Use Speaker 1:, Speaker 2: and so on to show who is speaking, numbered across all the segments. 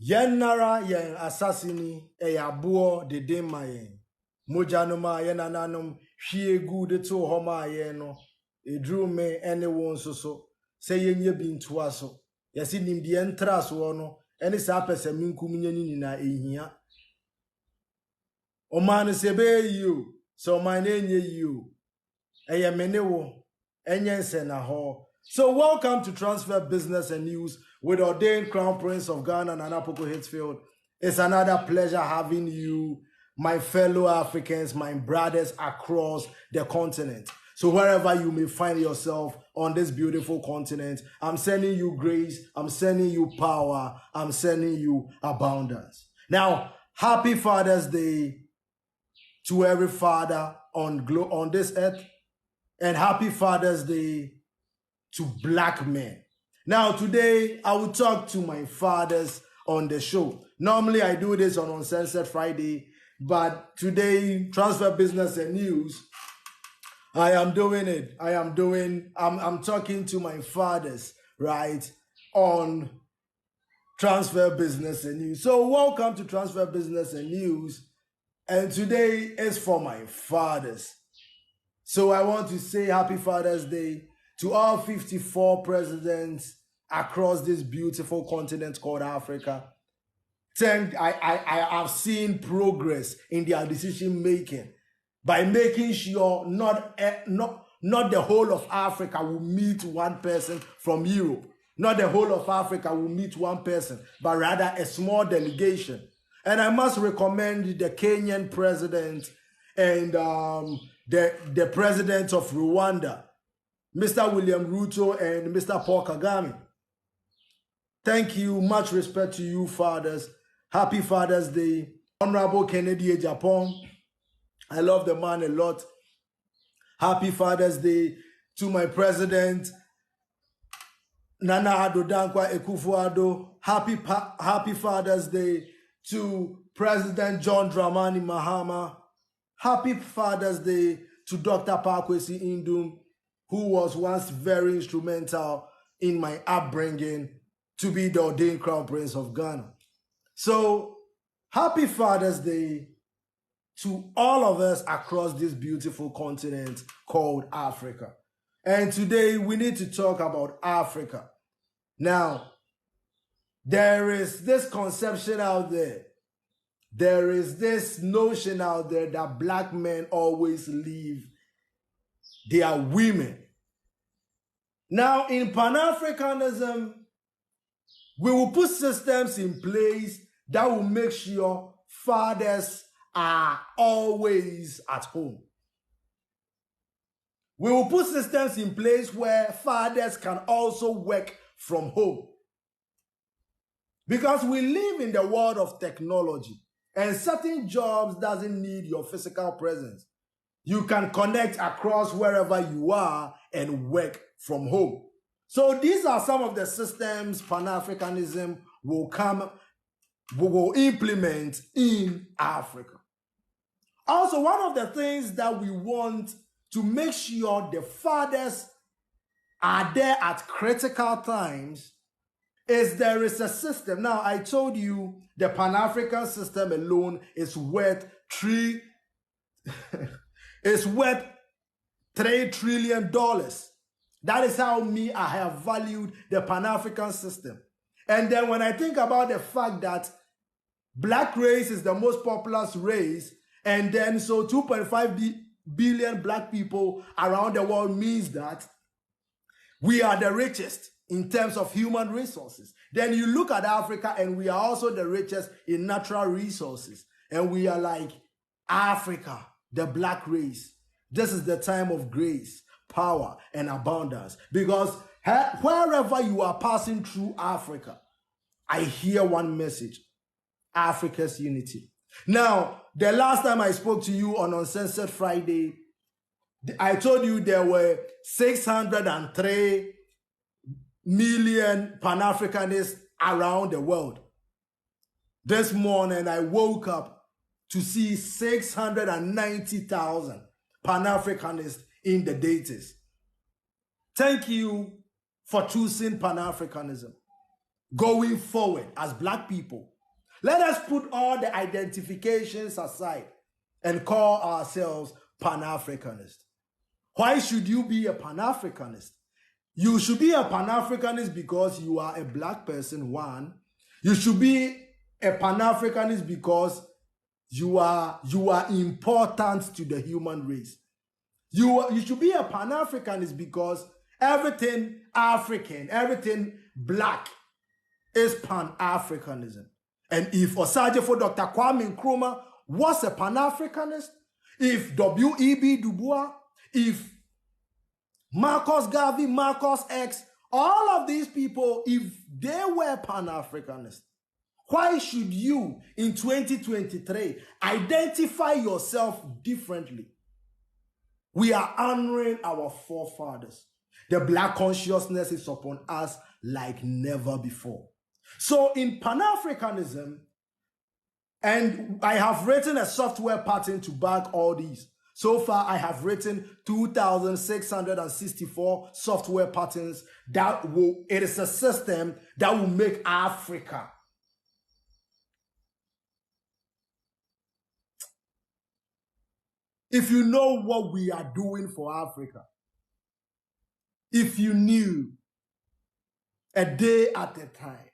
Speaker 1: Yen nara yen assassini yabuo de dema yen. Mojanoma yen ananum hwie gu de to homa yen no. Edru me anyone so. Say yen ye bin toaso. Yesi nim de entra so no. Any sa pese minkum nyani na ehia. O man se be you. So my name ye you. Eye menewo. Enyen se na ho. So welcome to Transfer Business and News with Ordained Crown Prince of Ghana, Nana Poku-Hitzfield. It's another pleasure having you, my fellow Africans, my brothers across the continent. So wherever you may find yourself on this beautiful continent, I'm sending you grace, I'm sending you power, I'm sending you abundance. Now, happy Father's Day to every father on this earth, and happy Father's Day to black men. Now, today, I will talk to my fathers on the show. Normally, I do this on Uncensored Friday, but today, Transfer Business and News, I am doing it. I'm talking to my fathers, right, on Transfer Business and News. So, welcome to Transfer Business and News, and today is for my fathers. So, I want to say Happy Father's Day to all 54 presidents across this beautiful continent called Africa. I have seen progress in their decision making by making sure not the whole of Africa will meet one person from Europe. Not the whole of Africa will meet one person, but rather a small delegation. And I must recommend the Kenyan president and the president of Rwanda, Mr. William Ruto and Mr. Paul Kagame. Thank you. Much respect to you, fathers. Happy Father's Day. Honorable Kennedy Japan. I love the man a lot. Happy Father's Day to my president, Nana Addo Dankwa Akufo-Addo. Happy Father's Day to President John Dramani Mahama. Happy Father's Day to Dr. Pakwesi Indum, who was once very instrumental in my upbringing to be the Ordained Crown Prince of Ghana. So, happy Father's Day to all of us across this beautiful continent called Africa. And today we need to talk about Africa. Now, there is this conception out there. There is this notion out there that black men always leave their women. Now, in Pan-Africanism, we will put systems in place that will make sure fathers are always at home. We will put systems in place where fathers can also work from home. Because we live in the world of technology, and certain jobs doesn't need your physical presence. You can connect across wherever you are and work from home. So these are some of the systems Pan-Africanism will implement in Africa. Also, one of the things that we want to make sure the fathers are there at critical times is there is a system. Now, I told you the Pan-African system alone is worth $3 trillion. That is how I have valued the Pan-African system. And then when I think about the fact that black race is the most populous race, and then so 2.5 billion black people around the world means that we are the richest in terms of human resources. Then you look at Africa and we are also the richest in natural resources. And we are like, Africa, the black race. This is the time of grace, power, and abundance. Because wherever you are passing through Africa, I hear one message: Africa's unity. Now, the last time I spoke to you on Uncensored Friday, I told you there were 603 million Pan-Africanists around the world. This morning, I woke up to see 690,000 Pan-Africanists in the datas. Thank you for choosing Pan-Africanism. going forward as black people, let us put all the identifications aside and call ourselves Pan-Africanists. Why should you be a Pan-Africanist? You should be a Pan-Africanist because you are a black person, one. You should be a Pan-Africanist because you are important to the human race. You should be a Pan-Africanist because everything African, everything black is Pan-Africanism. And if Osajefo Dr. Kwame Nkrumah was a Pan-Africanist, if W.E.B. Du Bois, if Marcus Garvey, Marcus X, all of these people, if they were Pan-Africanists, why should you in 2023 identify yourself differently? We are honoring our forefathers. The black consciousness is upon us like never before. So in Pan-Africanism, and I have written a software pattern to back all these. So far, I have written 2,664 software patterns it is a system that will make Africa. If you know what we are doing for Africa, if you knew a day at a time,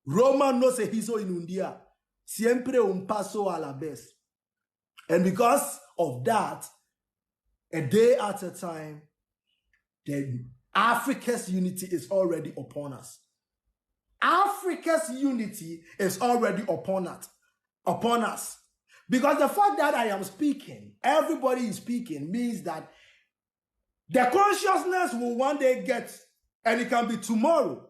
Speaker 1: Roma no se hizo inundia, siempre un paso a la vez. And because of that, a day at a time, the Africa's unity is already upon us. Africa's unity is already upon us. Because the fact that I am speaking, everybody is speaking, means that the consciousness will one day get, and it can be tomorrow.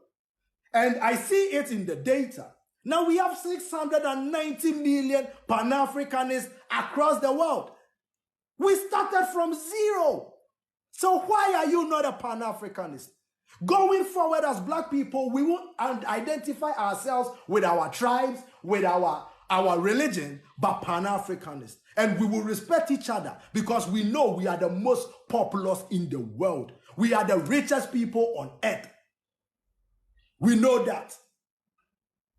Speaker 1: And I see it in the data. Now we have 690 million Pan-Africanists across the world. We started from zero. So why are you not a Pan-Africanist? Going forward as black people, we won't identify ourselves with our tribes, with our religion, but Pan-Africanists. And we will respect each other because we know we are the most populous in the world. We are the richest people on earth. We know that.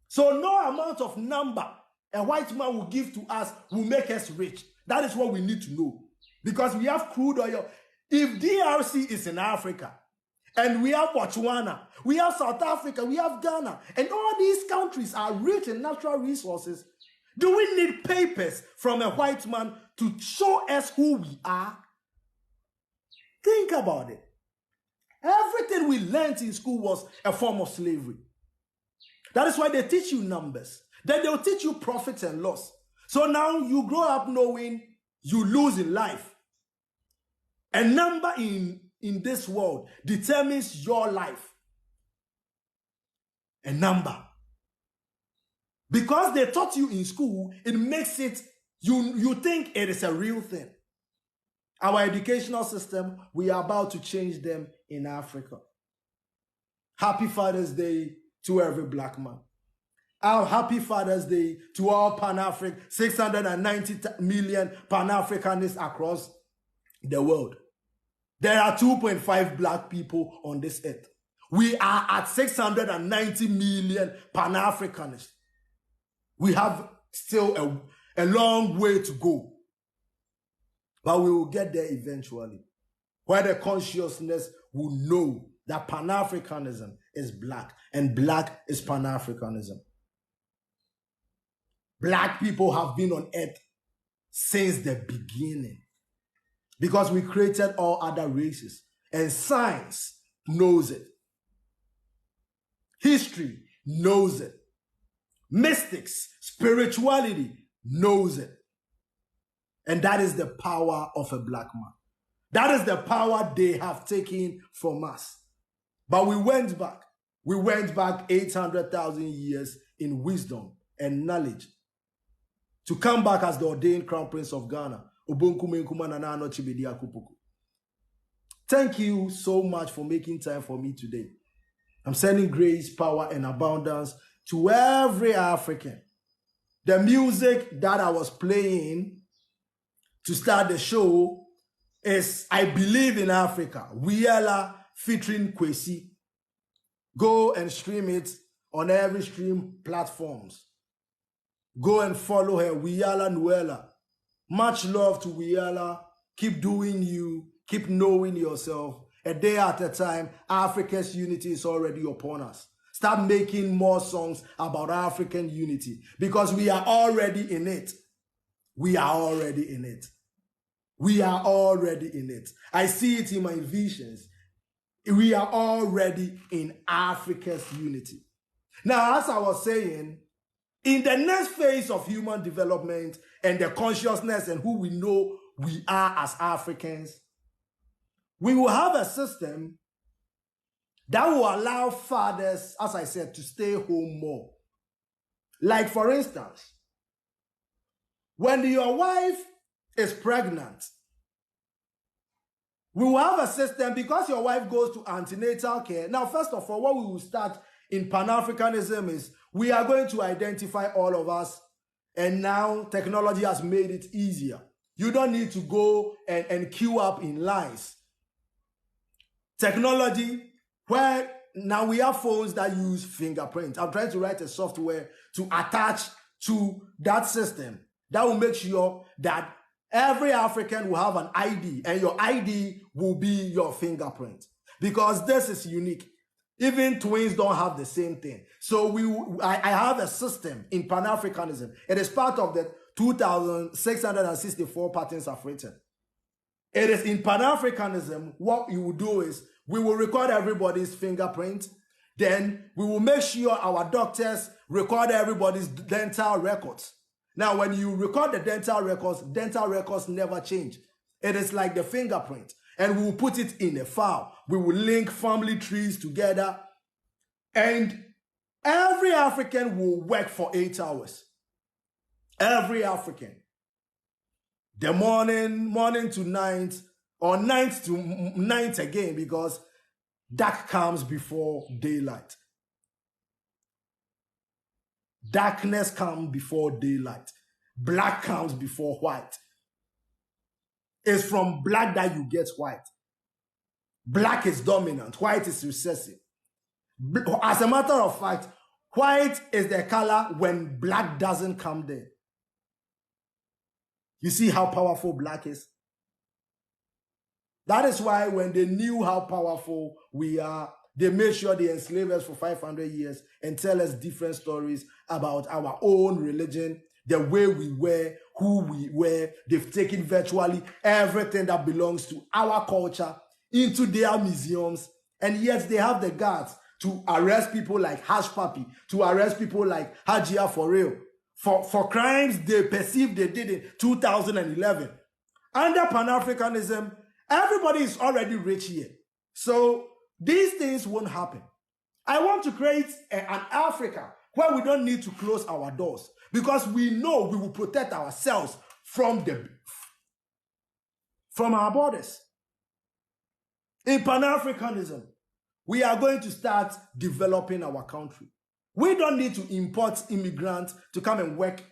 Speaker 1: So no amount of number a white man will give to us will make us rich. That is what we need to know. Because we have crude oil. If DRC is in Africa, and we have Botswana, we have South Africa, we have Ghana, and all these countries are rich in natural resources, do we need papers from a white man to show us who we are? Think about it. Everything we learned in school was a form of slavery. That is why they teach you numbers. Then they'll teach you profits and loss. So now you grow up knowing you lose in life. A number in this world determines your life. A number. Because they taught you in school, it makes it, you think it is a real thing. Our educational system, we are about to change them in Africa. Happy Father's Day to every black man. Our happy Father's Day to all Pan-African, 690 million Pan-Africanists across the world. There are 2.5 black people on this earth. We are at 690 million Pan-Africanists. We have still a long way to go. But we will get there eventually, where the consciousness will know that Pan-Africanism is black and black is Pan-Africanism. Black people have been on earth since the beginning because we created all other races, and science knows it. History knows it. Mystics, spirituality knows it. And that is the power of a black man. That is the power they have taken from us. But we went back. We went back 800,000 years in wisdom and knowledge to come back as the ordained crown prince of Ghana. Bediako-Poku. Thank you so much for making time for me today. I'm sending grace, power, and abundance to every African. The music that I was playing to start the show is I Believe in Africa, Wiela featuring Kwesi. Go and stream it on every stream platforms. Go and follow her, Wiyala Nuela. Much love to Wiyala. Keep doing you. Keep knowing yourself. A day at a time, Africa's unity is already upon us. Start making more songs about African unity because we are already in it. We are already in it. We are already in it. I see it in my visions. We are already in Africa's unity. Now, as I was saying, in the next phase of human development and the consciousness and who we know we are as Africans, we will have a system that will allow fathers, as I said, to stay home more. Like, for instance, when your wife is pregnant, we will have a system because your wife goes to antenatal care. Now, first of all, what we will start in Pan-Africanism is we are going to identify all of us, and now technology has made it easier. You don't need to go and queue up in lines. Technology, where now we have phones that use fingerprints. I'm trying to write a software to attach to that system that will make sure that every African will have an ID, and your ID will be your fingerprint, because this is unique. Even twins don't have the same thing. So I have a system in Pan-Africanism. It is part of the 2,664 patterns I've written. It is in Pan-Africanism, what you will do is we will record everybody's fingerprint. Then we will make sure our doctors record everybody's dental records. Now, when you record the dental records never change. It is like the fingerprint. And we will put it in a file. We will link family trees together. And every African will work for 8 hours. Every African. The morning to night, or night to night again, because dark comes before daylight. Darkness comes before daylight. Black comes before white. It's from black that you get white. Black is dominant. White is recessive. As a matter of fact, white is the color when black doesn't come there. You see how powerful black is? That is why when they knew how powerful we are, they made sure they enslaved us for 500 years and tell us different stories about our own religion, the way we were, who we were. They've taken virtually everything that belongs to our culture into their museums, and yet they have the guts to arrest people like Hash Papi, to arrest people like Hajia for real, for crimes they perceived they did in 2011. Under Pan-Africanism, everybody is already rich here. So these things won't happen. I want to create an Africa where we don't need to close our doors, because we know we will protect ourselves from our borders. In Pan-Africanism, we are going to start developing our country. We don't need to import immigrants to come and work.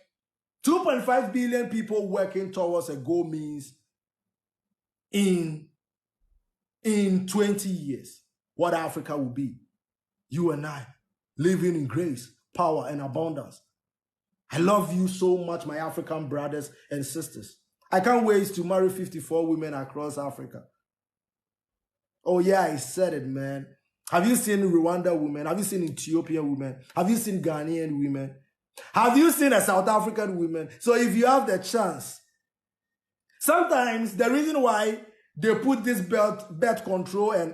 Speaker 1: 2.5 billion people working towards a goal means in 20 years, what Africa will be. You and I, living in grace, power, and abundance. I love you so much, my African brothers and sisters. I can't wait to marry 54 women across Africa. Oh yeah, I said it, man. Have you seen Rwanda women? Have you seen Ethiopian women? Have you seen Ghanaian women? Have you seen a South African woman? So if you have the chance, sometimes the reason why they put this birth control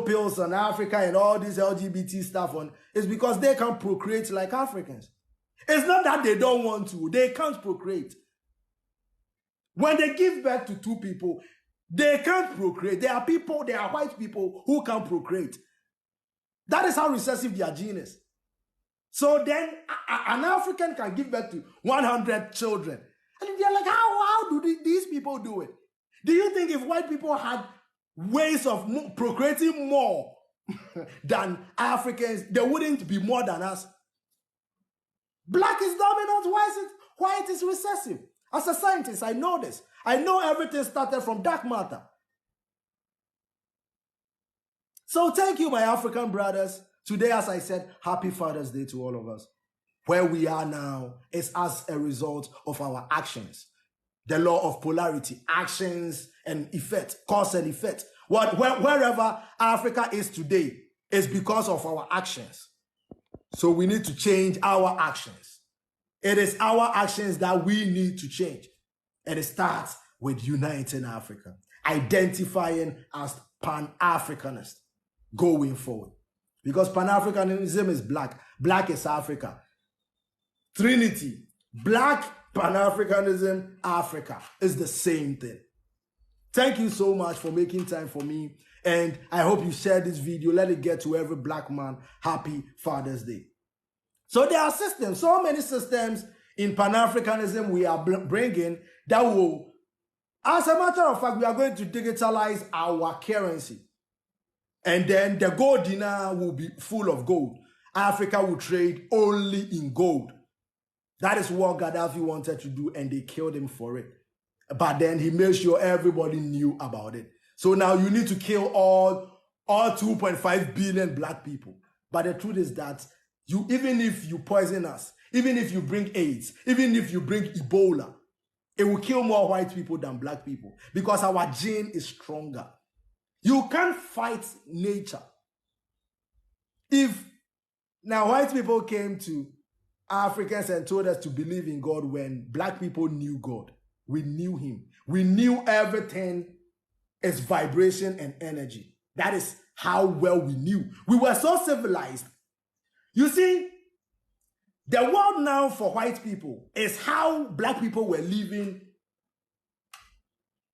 Speaker 1: pills on Africa and all this LGBT stuff on is because they can't procreate like Africans. It's not that they don't want to. They can't procreate. When they give birth to two people, they can't procreate. There are white people who can't procreate. That is how recessive their gene is. So then an African can give birth to 100 children. And they're like, how do these people do it? Do you think if white people had ways of procreating more than Africans, there wouldn't be more than us? Black is dominant. White is recessive. As a scientist, I know this. I know everything started from dark matter. So thank you, my African brothers. Today, as I said, happy Father's Day to all of us. Where we are now is as a result of our actions. The law of polarity, actions and effect, cause and effect. Wherever Africa is today is because of our actions. So we need to change our actions. It is our actions that we need to change. And it starts with uniting Africa, identifying as Pan-Africanist going forward. Because Pan-Africanism is black. Black is Africa. Trinity, black, Pan-Africanism, Africa is the same thing. Thank you so much for making time for me. And I hope you share this video. Let it get to every black man. Happy Father's Day. So there are systems, so many systems in Pan-Africanism we are bringing that will, as a matter of fact, we are going to digitalize our currency. And then the gold dinar will be full of gold. Africa will trade only in gold. That is what Gaddafi wanted to do, and they killed him for it. But then he made sure everybody knew about it. So now you need to kill all 2.5 billion black people. But the truth is that even if you poison us, even if you bring AIDS, even if you bring Ebola, it will kill more white people than black people because our gene is stronger. You can't fight nature. If now white people came to Africans and told us to believe in God when black people knew God, we knew him. We knew everything is vibration and energy. That is how well we knew. We were so civilized. You see, the world now for white people is how black people were living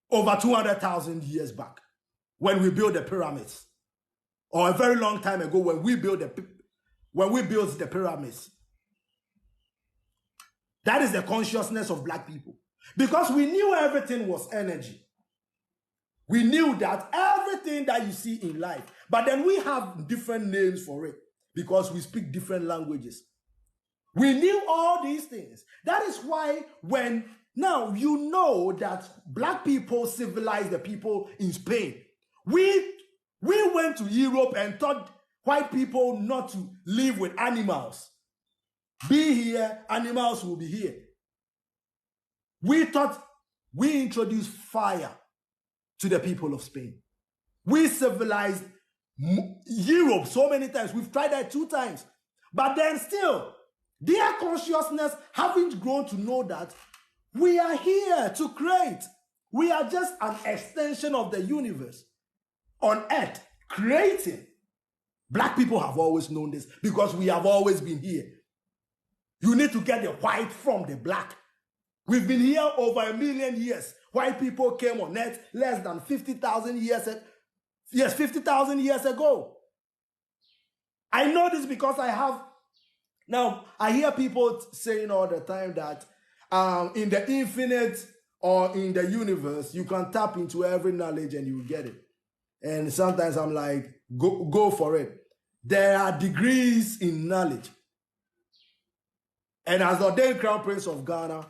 Speaker 1: over 200,000 years back when we built the pyramids, or a very long time ago when we built the pyramids. That is the consciousness of black people. Because we knew everything was energy. We knew that everything that you see in life, but then we have different names for it because we speak different languages. We knew all these things. That is why now you know that black people civilized the people in Spain. We went to Europe and taught white people not to live with animals. Be here, animals will be here. We introduced fire to the people of Spain. We civilized Europe so many times. We've tried that 2 times. But then still, their consciousness haven't grown to know that we are here to create. We are just an extension of the universe on earth, creating. Black people have always known this because we have always been here. You need to get the white from the black. We've been here over 1 million years. White people came on earth less than 50,000 years. Yes, 50,000 years ago. I know this because I hear people saying all the time that in the infinite or in the universe, you can tap into every knowledge and you will get it. And sometimes I'm like, go for it. There are degrees in knowledge. And as ordained Crown Prince of Ghana,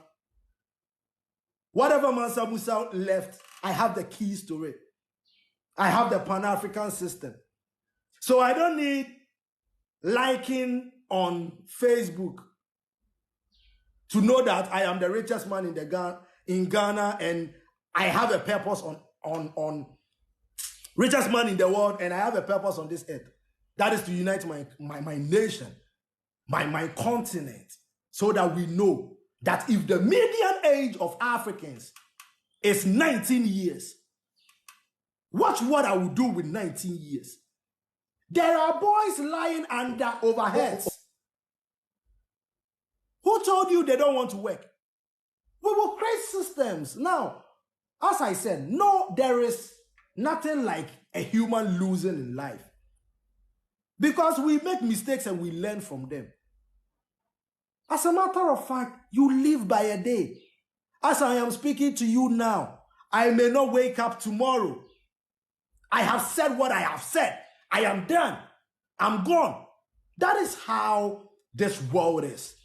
Speaker 1: whatever Mansa Musa left, I have the keys to it. I have the Pan-African system. So I don't need liking on Facebook to know that I am the richest man in Ghana and I have a purpose on richest man in the world and I have a purpose on this earth. That is to unite my nation, my continent, so that we know that if the median age of Africans is 19 years, watch what I will do with 19 years. There are boys lying under overheads. Who told you they don't want to work? We will create systems. Now, as I said, no, there is nothing like a human losing in life. Because we make mistakes and we learn from them. As a matter of fact, you live by a day. As I am speaking to you now, I may not wake up tomorrow. I have said what I have said. I am done. I'm gone. That is how this world is.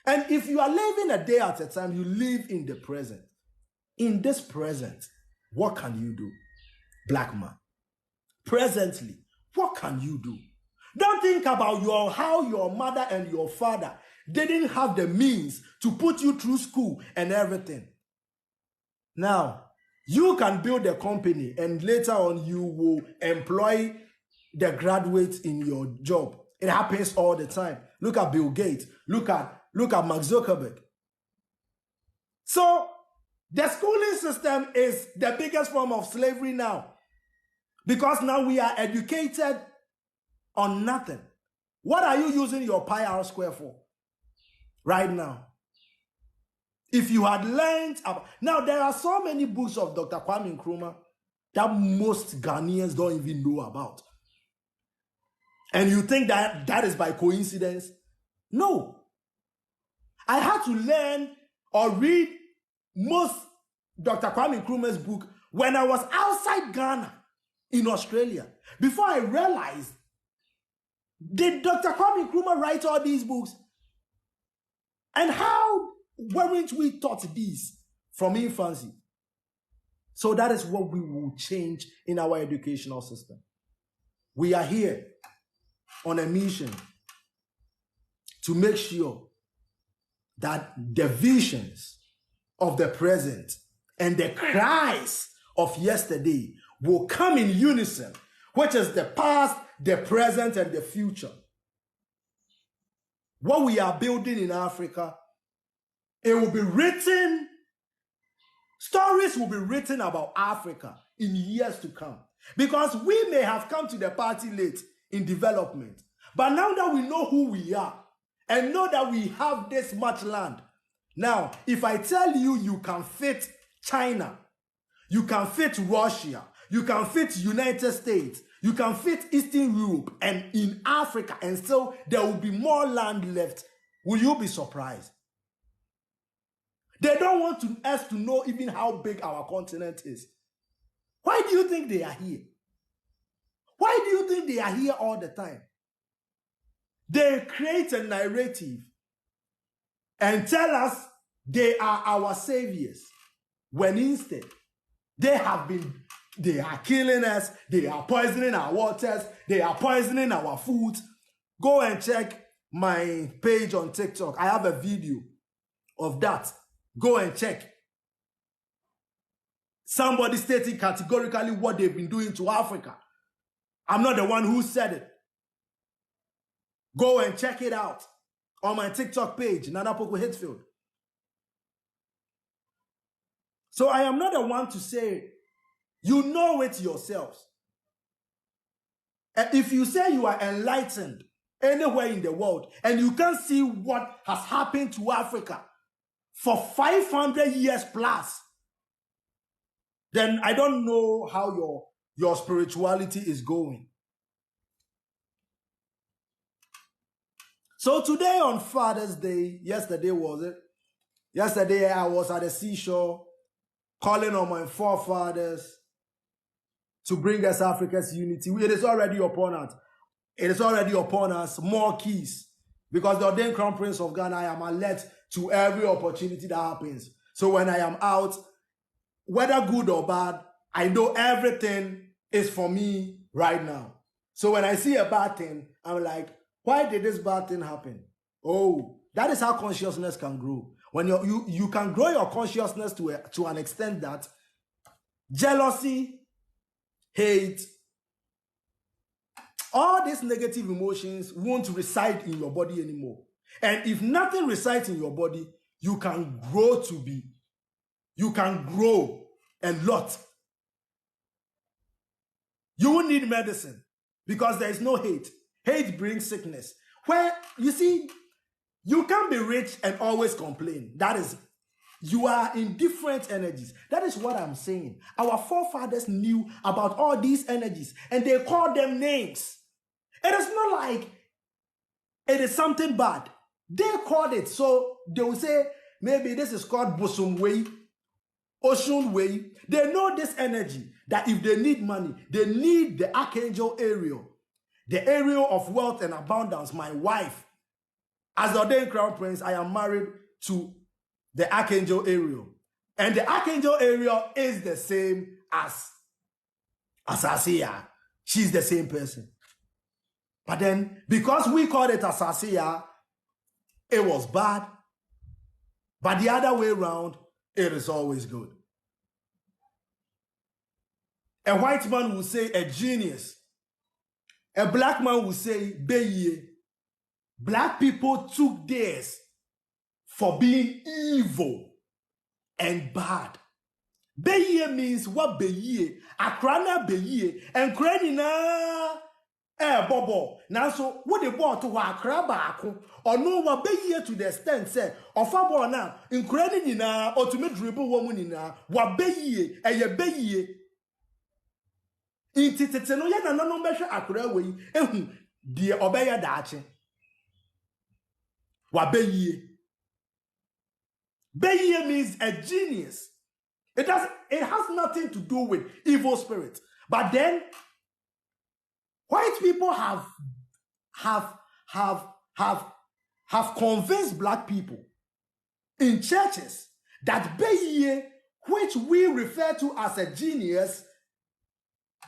Speaker 1: And if you are living a day at a time, you live in the present. In this present, what can you do? Black man. Presently, what can you do? Don't think about how your mother and your father didn't have the means to put you through school and everything. Now, you can build a company and later on you will employ the graduates in your job. It happens all the time. Look at Bill Gates. Look at Mark Zuckerberg. So the schooling system is the biggest form of slavery now, because now we are educated on nothing. What are you using your pi r square for right now? If you had learned about, now there are so many books of Dr. Kwame Nkrumah that most Ghanaians don't even know about. And you think that is by coincidence? No. I had to learn or read most Dr. Kwame Nkrumah's book when I was outside Ghana in Australia. Before I realized, did Dr. Kwame Nkrumah write all these books? And how weren't we taught these from infancy? So that is what we will change in our educational system. We are here on a mission to make sure that the visions of the present and the cries of yesterday will come in unison, which is the past, the present, and the future. What we are building in Africa, it will be written, stories will be written about Africa in years to come. Because we may have come to the party late in development, but now that we know who we are and know that we have this much land, now, if I tell you you can fit China, you can fit Russia, you can fit United States, you can fit Eastern Europe and in Africa, and still there will be more land left, will you be surprised? They don't want us to know even how big our continent is. Why do you think they are here? Why do you think they are here all the time? They create a narrative and tell us they are our saviors, when instead they are killing us, they are poisoning our waters, they are poisoning our food. Go and check my page on TikTok. I have a video of that. Go and check. Somebody stating categorically what they've been doing to Africa. I'm not the one who said it. Go and check it out on my TikTok page, Poku-Hitzfield. So I am not the one to say it. You know it yourselves. And if you say you are enlightened anywhere in the world and you can see what has happened to Africa for 500 years plus, then I don't know how your spirituality is going. So today on Father's Day, yesterday was it? Yesterday I was at the seashore calling on my forefathers to bring us Africa's unity. It is already upon us. It is already upon us. More keys. Because the ordained Crown Prince of Ghana, I am alert to every opportunity that happens. So when I am out, whether good or bad, I know everything is for me right now. So when I see a bad thing, I'm like, why did this bad thing happen? Oh, that is how consciousness can grow. When you can grow your consciousness to an extent that jealousy, hate, all these negative emotions won't reside in your body anymore. And if nothing resides in your body, you can grow a lot. You won't need medicine because there is no hate. Hate brings sickness. Where, you see, you can't be rich and always complain. That is, you are in different energies. That is what I'm saying. Our forefathers knew about all these energies and they called them names. It is not like it is something bad. They called it. So they will say, maybe this is called Bosom Way, Ocean Way. They know this energy that if they need money, they need the Archangel Ariel, the Ariel of wealth and abundance, my wife. As the ordained Crown Prince, I am married to the Archangel Ariel. And the Archangel Ariel is the same as Asia. She's the same person. But then, because we called it Asasiya, it was bad. But the other way around, it is always good. A white man will say a genius. A black man will say beye. Black people took theirs for being evil and bad. Beye means what beye? Akrana beye. And kranina bobo. Now so what they bought to akra baako or no what beye to the extent say of abo na in kranina or to me dribble woman na what beye ye beye. Inti tete no ya na no behwe akra we ehu die obeya daache. Wa beye. Beye means a genius. It has nothing to do with evil spirits. But then white people have convinced black people in churches that beye, which we refer to as a genius,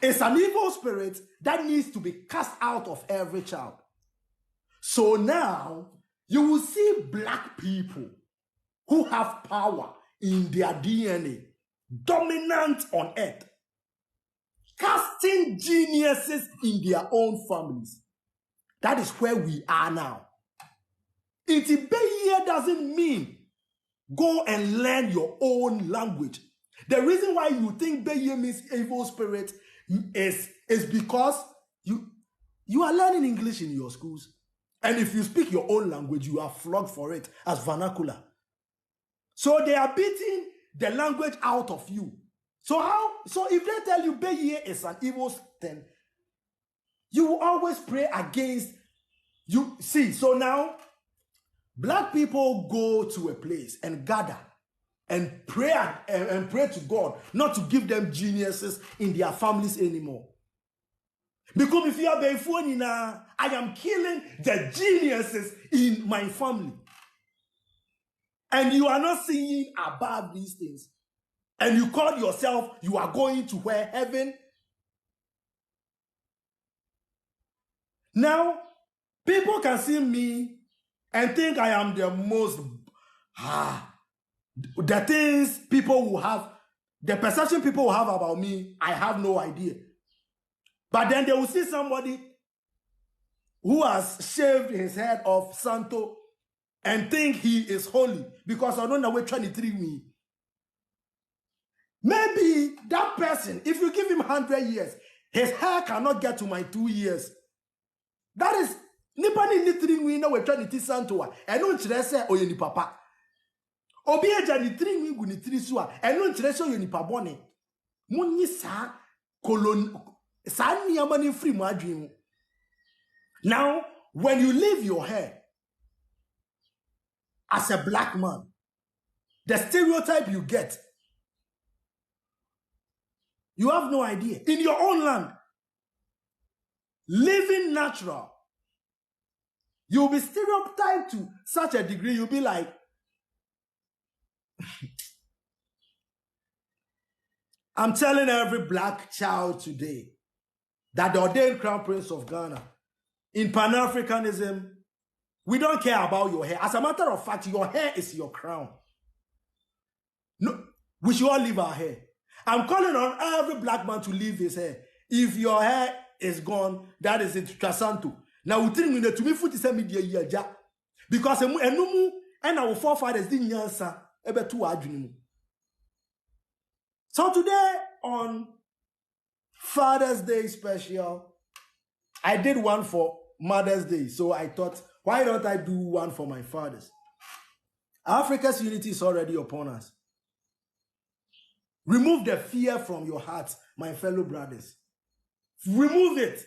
Speaker 1: is an evil spirit that needs to be cast out of every child. So now you will see black people who have power in their DNA, dominant on earth, casting geniuses in their own families. That is where we are now. Itibeye doesn't mean go and learn your own language. The reason why you think Beye means evil spirit is because you are learning English in your schools. And if you speak your own language, you are flogged for it as vernacular. So they are beating the language out of you. So if they tell you Beye is an evil thing, you will always pray against you. See, so now black people go to a place and gather and pray and pray to God not to give them geniuses in their families anymore. Because if you are being now, I am killing the geniuses in my family. And you are not seeing above these things. And you call yourself, you are going to where heaven. Now, people can see me and think I am the most, the things people will have, the perception people will have about me, I have no idea. But then they will see somebody who has shaved his head off Santo and think he is holy because I don't know what 23 mean. Maybe that person, if you give him 100 years, his hair cannot get to my 2 years. That is nipani ni 3 we know we 23 Santo and no chire say oyeni papa. Obi eja ni 3 we gu ni 3 so a and no chire say oyeni pa bone. Munyi sa kolon sa niyama ni free mu adwen. Now, when you leave your hair as a black man, the stereotype you get, you have no idea. In your own land, living natural, you'll be stereotyped to such a degree, you'll be like, I'm telling every black child today that the ordained Crown Prince of Ghana, in Pan-Africanism, we don't care about your hair. As a matter of fact, your hair is your crown. No, we should all leave our hair. I'm calling on every black man to leave his hair. If your hair is gone, that is it. Trasanto. Now we think we need to be 47 media because and our forefathers didn't answer ebe to adwinimu. So today on Father's Day special, I did one for Mother's Day. So I thought, why don't I do one for my fathers? Africa's unity is already upon us. Remove the fear from your hearts, my fellow brothers. Remove it.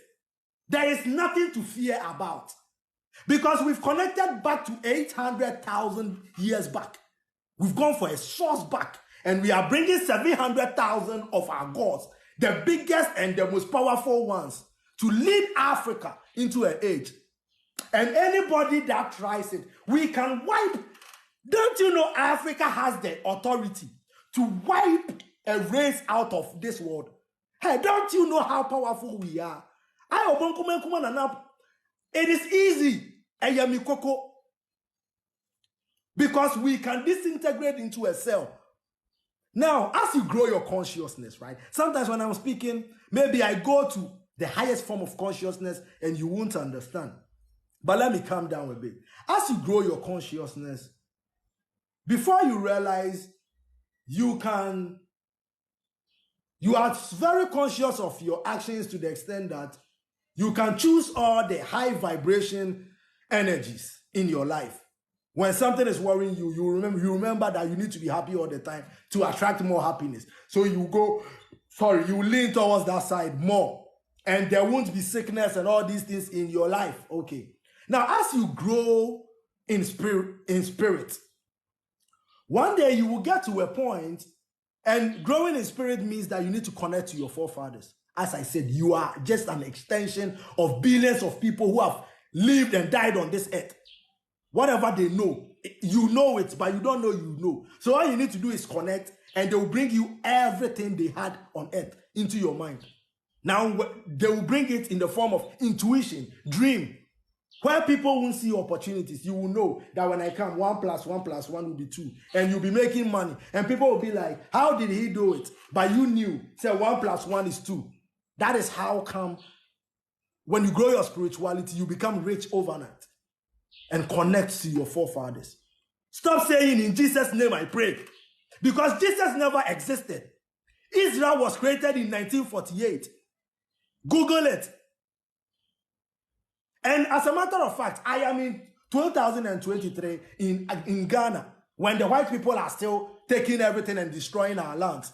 Speaker 1: There is nothing to fear about. Because we've connected back to 800,000 years back. We've gone for a source back. And we are bringing 700,000 of our gods, the biggest and the most powerful ones, to lead Africa into an age. And anybody that tries it, we can wipe. Don't you know Africa has the authority to wipe a race out of this world? Hey, don't you know how powerful we are? It is easy. Eyamikoko. Because we can disintegrate into a cell. Now, as you grow your consciousness, right? Sometimes when I'm speaking, maybe I go to the highest form of consciousness and you won't understand. But let me calm down a bit. As you grow your consciousness, before you realize you are very conscious of your actions to the extent that you can choose all the high vibration energies in your life. When something is worrying you, you remember that you need to be happy all the time to attract more happiness. So you lean towards that side more. And there won't be sickness and all these things in your life. Okay. Now, as you grow in spirit, one day you will get to a point, and growing in spirit means that you need to connect to your forefathers. As I said, you are just an extension of billions of people who have lived and died on this earth. Whatever they know, you know it, but you don't know you know. So all you need to do is connect, and they will bring you everything they had on earth into your mind. Now, they will bring it in the form of intuition, dream. Where people won't see opportunities, you will know that when I come, 1 + 1 + 1 will be 2. And you'll be making money. And people will be like, how did he do it? But you knew, say 1 + 1 is 2. That is how come when you grow your spirituality, you become rich overnight and connect to your forefathers. Stop saying, in Jesus' name I pray. Because Jesus never existed. Israel was created in 1948. Google it. And as a matter of fact, I am in 2023 in Ghana, when the white people are still taking everything and destroying our lands.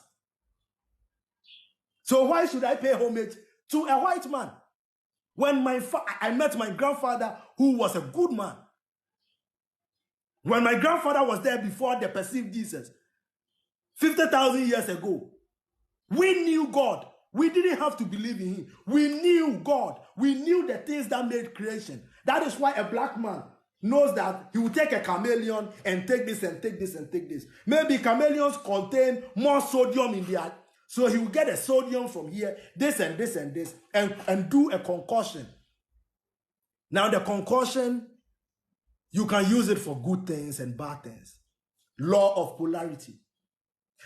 Speaker 1: So why should I pay homage to a white man? When I met my grandfather, who was a good man. When my grandfather was there before they perceived Jesus, 50,000 years ago, we knew God. We didn't have to believe in him. We knew God. We knew the things that made creation. That is why a black man knows that he will take a chameleon and take this and take this and take this. Maybe chameleons contain more sodium in their, so he will get a sodium from here, this and this and this, and do a concoction. Now the concoction, you can use it for good things and bad things. Law of polarity.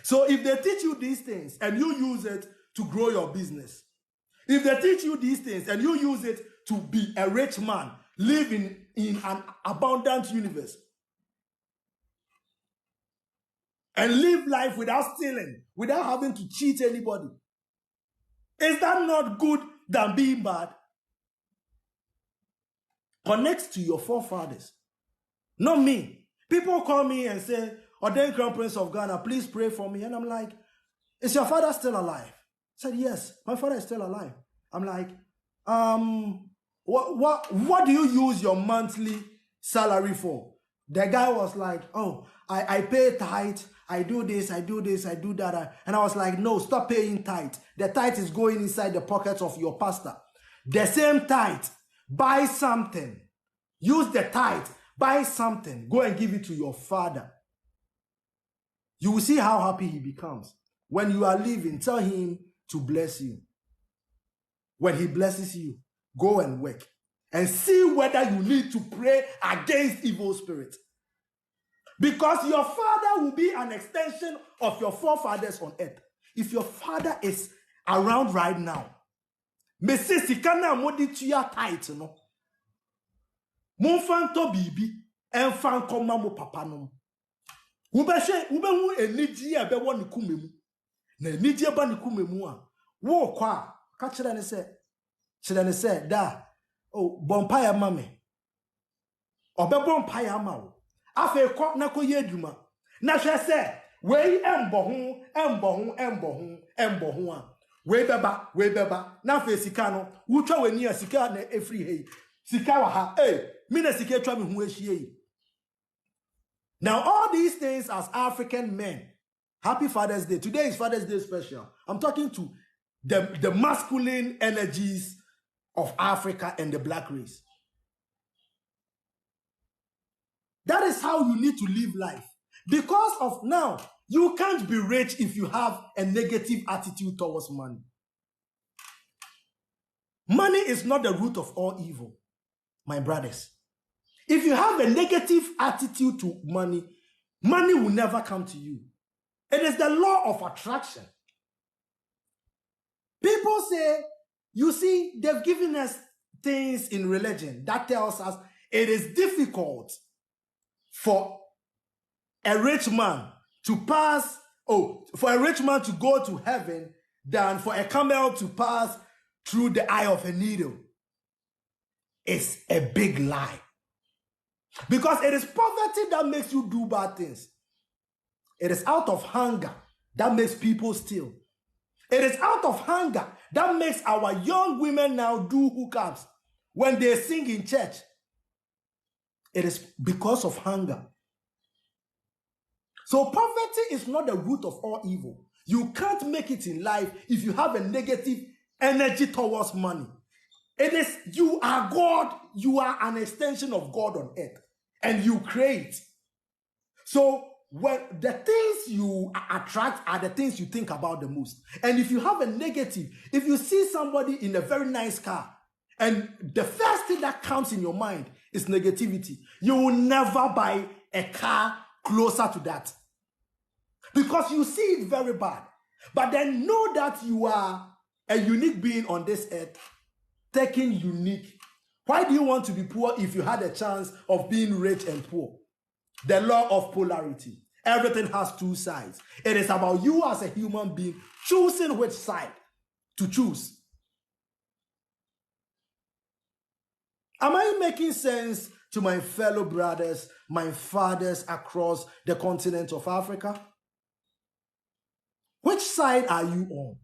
Speaker 1: So if they teach you these things and you use it to grow your business, if they teach you these things and you use it to be a rich man, live in an abundant universe, and live life without stealing, without having to cheat anybody, is that not good than being bad? Connect to your forefathers, not me. People call me and say, Ordained Crown Prince of Ghana, please pray for me. And I'm like, is your father still alive? I said, yes, my father is still alive. I'm like, what do you use your monthly salary for? The guy was like, oh, I pay tithe, I do this, I do this, I do that. And I was like, no, stop paying tithe. The tithe is going inside the pockets of your pastor. The same tithe, buy something. Use the tithe, buy something. Go and give it to your father. You will see how happy he becomes. When you are leaving, tell him to bless you. When he blesses you, go and work and see whether you need to pray against evil spirits. Because your father will be an extension of your forefathers on earth. If your father is around right now, sikana modi tuya tight no. Monfanto bibi enfan koma mo papa no. Ube eniji ebe wo ne kumemu. Na eniji eba ne kumemu a wo kwa ka kire ne se da oh bompire mame. Obe bompire ama wo. Afe ko na koye adwuma. Na hwe se we embo ho a. We beba na fe sika no wutwa wani sika na efri hei. Sika wa ha me na sika twa me ho ahie. Now all these things as African men, happy Father's Day. Today is Father's Day special. I'm talking to the masculine energies of Africa and the black race. That is how you need to live life. Because of now, you can't be rich if you have a negative attitude towards money. Money is not the root of all evil. my brothers. If you have a negative attitude to money, money will never come to you. It is the law of attraction. People say, you see, they've given us things in religion that tells us it is difficult for a rich man to pass, for a rich man to go to heaven than for a camel to pass through the eye of a needle. It's a big lie. Because it is poverty that makes you do bad things. It is out of hunger that makes people steal. It is out of hunger that makes our young women now do hookups when they sing in church. It is because of hunger. So poverty is not the root of all evil. You can't make it in life if you have a negative energy towards money. It is, you are God, you are an extension of God on earth, and you create. So when the things you attract are the things you think about the most. And if you have a negative, if you see somebody in a very nice car, and the first thing that comes in your mind is negativity, you will never buy a car closer to that. Because you see it very bad. But then know that you are a unique being on this earth, taking unique. Why do you want to be poor if you had a chance of being rich and poor? The law of polarity. Everything has two sides. It is about you as a human being choosing which side to choose. Am I making sense to my fellow brothers, my fathers across the continent of Africa? Which side are you on?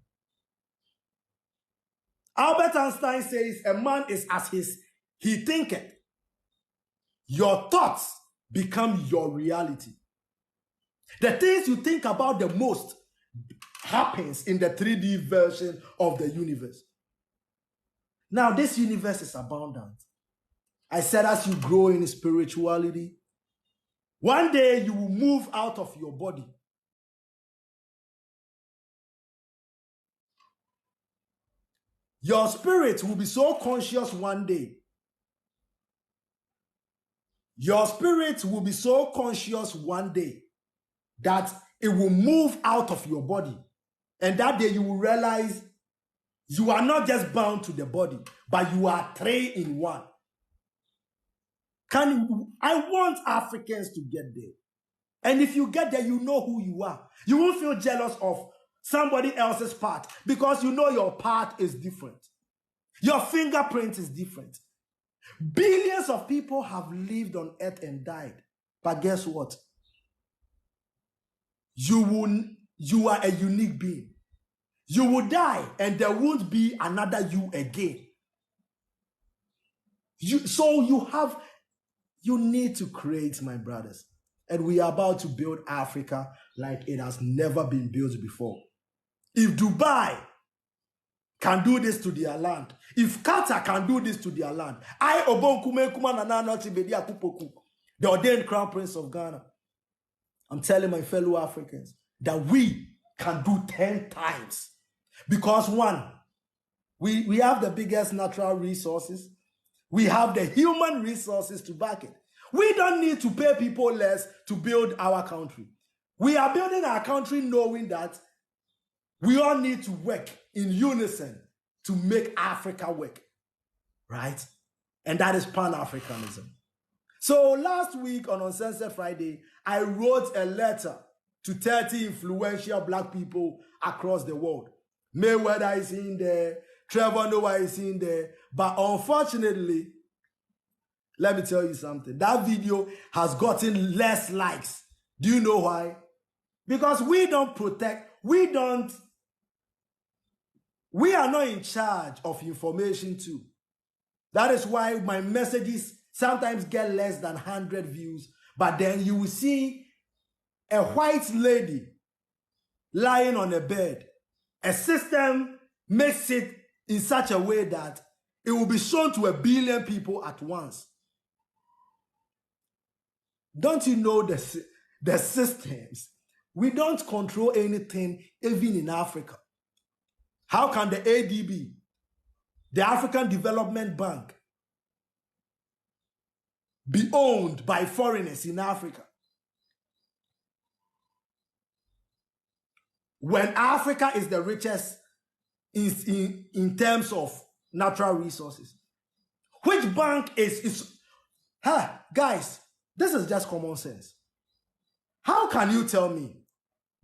Speaker 1: Albert Einstein says a man is as he thinketh. Your thoughts become your reality. The things you think about the most happens in the 3D version of the universe. Now, this universe is abundant. I said as you grow in spirituality, one day you will move out of your body. Your spirit will be so conscious one day. Your spirit will be so conscious one day that it will move out of your body. And that day you will realize you are not just bound to the body, but you are three in one. I want Africans to get there. And if you get there, you know who you are. You won't feel jealous of somebody else's part because you know your part is different. Your fingerprint is different. Billions of people have lived on earth and died. But guess what? You are a unique being. You will die and there won't be another you again. You need to create, my brothers. And we are about to build Africa like it has never been built before. If Dubai can do this to their land, if Qatar can do this to their land, I, Obonkume Kumanana Bediako-Poku, the ordained crown prince of Ghana, I'm telling my fellow Africans that we can do 10 times. Because one, we have the biggest natural resources. We have the human resources to back it. We don't need to pay people less to build our country. We are building our country knowing that we all need to work in unison to make Africa work, right? And that is Pan-Africanism. So last week on Uncensored Friday, I wrote a letter to 30 influential black people across the world. Mayweather is in there, Trevor Noah is in there, but unfortunately, let me tell you something. That video has gotten less likes. Do you know why? Because we don't protect, we are not in charge of information too. That is why my messages sometimes get less than 100 views, but then you will see a white lady lying on a bed. A system makes it in such a way that it will be shown to 1 billion people at once. Don't you know the systems? We don't control anything, even in Africa. How can the ADB, the African Development Bank, be owned by foreigners in Africa. When Africa is the richest in terms of natural resources. Which bank is guys, this is just common sense. How can you tell me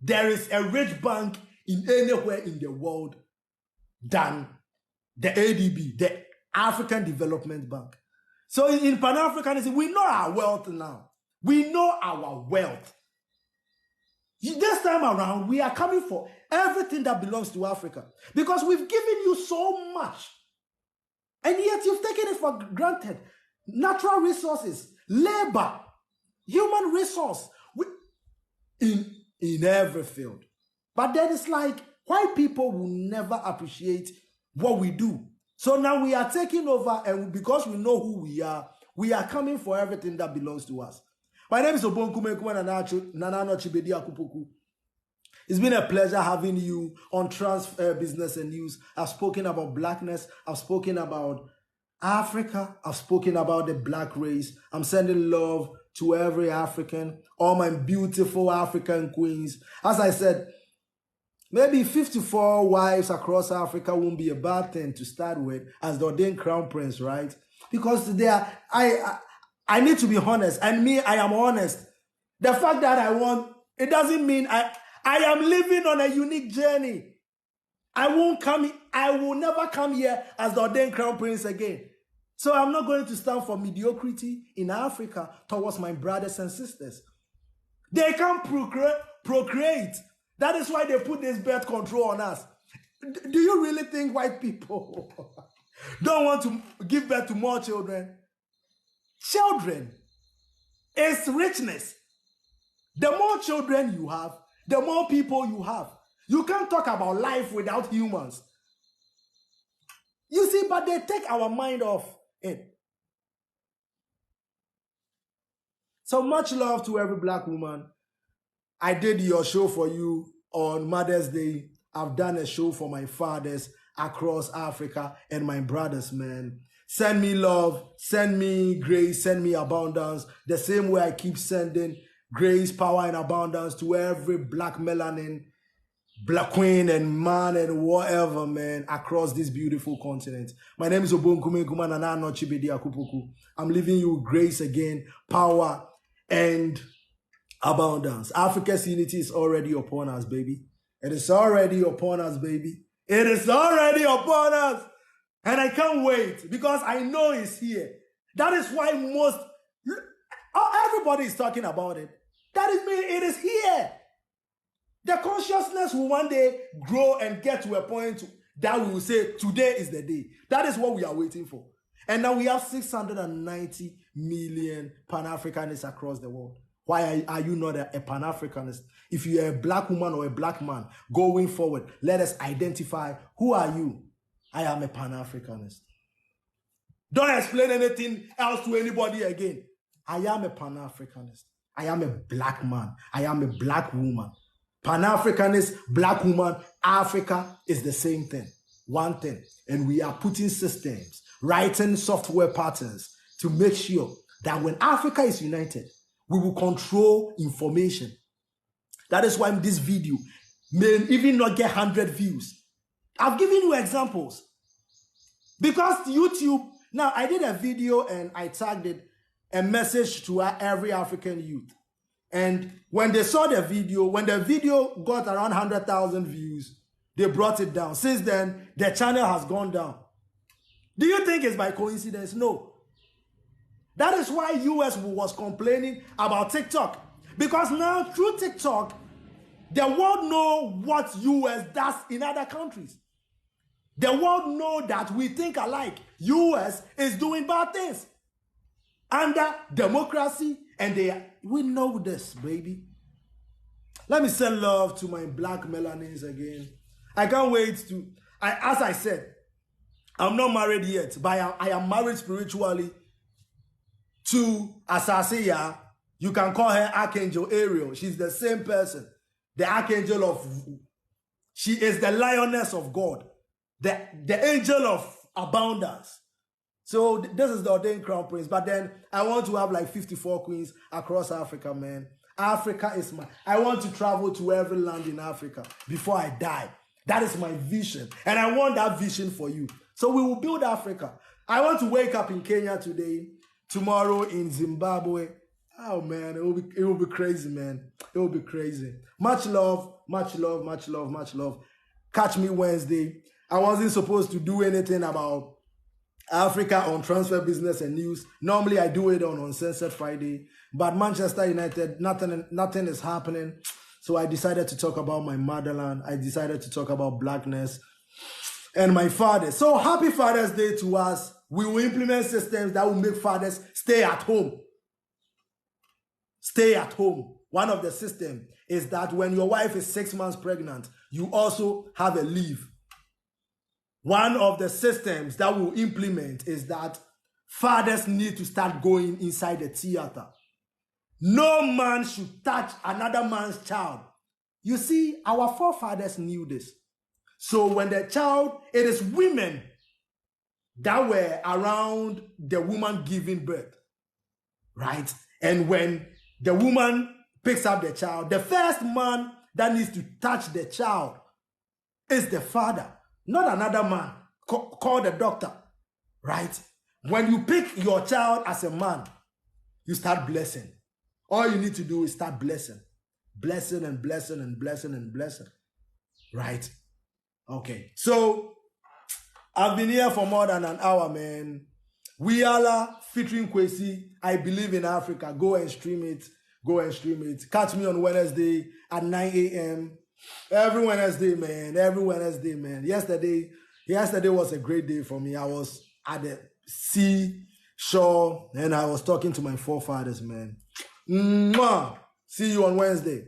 Speaker 1: there is a rich bank in anywhere in the world than the ADB, the African Development Bank? So in Pan-Africanism, we know our wealth now. We know our wealth. This time around, we are coming for everything that belongs to Africa because we've given you so much. And yet you've taken it for granted. Natural resources, labor, human resource, in every field. But then it's like white people will never appreciate what we do. So now we are taking over, and because we know who we are coming for everything that belongs to us. My name is Bediako-Poku. It's been a pleasure having you on Transfer Business and News. I've spoken about blackness. I've spoken about Africa. I've spoken about the black race. I'm sending love to every African, all my beautiful African queens. As I said, maybe 54 wives across Africa won't be a bad thing to start with as the ordained crown prince, right? Because I need to be honest, and me, I am honest. The fact that I want, it doesn't mean I am living on a unique journey. I will never come here as the ordained crown prince again. So I'm not going to stand for mediocrity in Africa towards my brothers and sisters. They can't procreate. That is why they put this birth control on us. Do you really think white people don't want to give birth to more children? Children is richness. The more children you have, the more people you have. You can't talk about life without humans. You see, but they take our mind off it. So much love to every black woman. I did your show for you on Mother's Day. I've done a show for my fathers across Africa and my brothers, man. Send me love, send me grace, send me abundance. The same way I keep sending grace, power, and abundance to every black melanin, black queen and man and whatever, man, across this beautiful continent. My name is Bediako-Poku. I'm leaving you grace again, power, and abundance. Africa's unity is already upon us, baby. It is already upon us, baby. It is already upon us. And I can't wait because I know it's here. That is why everybody is talking about it. That is me, it is here. The consciousness will one day grow and get to a point that we will say, today is the day. That is what we are waiting for. And now we have 690 million Pan-Africanists across the world. Why are you not a Pan-Africanist? If you are a black woman or a black man going forward, let us identify, who are you? I am a Pan-Africanist. Don't explain anything else to anybody again. I am a Pan-Africanist. I am a black man. I am a black woman. Pan-Africanist, black woman, Africa is the same thing. One thing. And we are putting systems, writing software patterns to make sure that when Africa is united, we will control information. That is why this video may even not get 100 views. I've given you examples. Because YouTube, now I did a video and I tagged it, a message to every African youth. And when they saw the video, when the video got around 100,000 views, they brought it down. Since then, the channel has gone down. Do you think it's by coincidence? No. That is why US was complaining about TikTok. Because now through TikTok, the world knows what US does in other countries. The world knows that we think alike. US is doing bad things. Under democracy, and we know this, baby. Let me send love to my black melanins again. I can't wait to, as I said, I'm not married yet, but I am married spiritually to Asasiya. You can call her Archangel Ariel. She's the same person. The Archangel of, she is the lioness of God. The angel of abundance. So this is the ordained crown prince. But then I want to have like 54 queens across Africa, man. Africa is I want to travel to every land in Africa before I die. That is my vision. And I want that vision for you. So we will build Africa. I want to wake up in Kenya today, tomorrow in Zimbabwe. Oh man, it will be crazy, man. It will be crazy. Much love, much love, much love, much love. Catch me Wednesday. I wasn't supposed to do anything about Africa on Transfer Business and News. Normally I do it on Uncensored Friday, but Manchester United, nothing is happening. So I decided to talk about my motherland. I decided to talk about blackness and my father. So happy Father's Day to us. We will implement systems that will make fathers stay at home. Stay at home. One of the systems is that when your wife is 6 months pregnant, you also have a leave. One of the systems that we'll implement is that fathers need to start going inside the theater. No man should touch another man's child. You see, our forefathers knew this. So when the child, it is women that were around the woman giving birth, right? And when the woman picks up the child, the first man that needs to touch the child is the father, not another man. Call the doctor, right? When you pick your child as a man, you start blessing. All you need to do is start blessing. Blessing and blessing and blessing and blessing. Right? Okay. So, I've been here for more than an hour, man. We are featuring Kwesi. I believe in Africa. Go and stream it. Go and stream it. Catch me on Wednesday at 9 a.m. Every Wednesday, man. Every Wednesday, man. Yesterday was a great day for me. I was at the seashore and I was talking to my forefathers, man. Mwah! See you on Wednesday.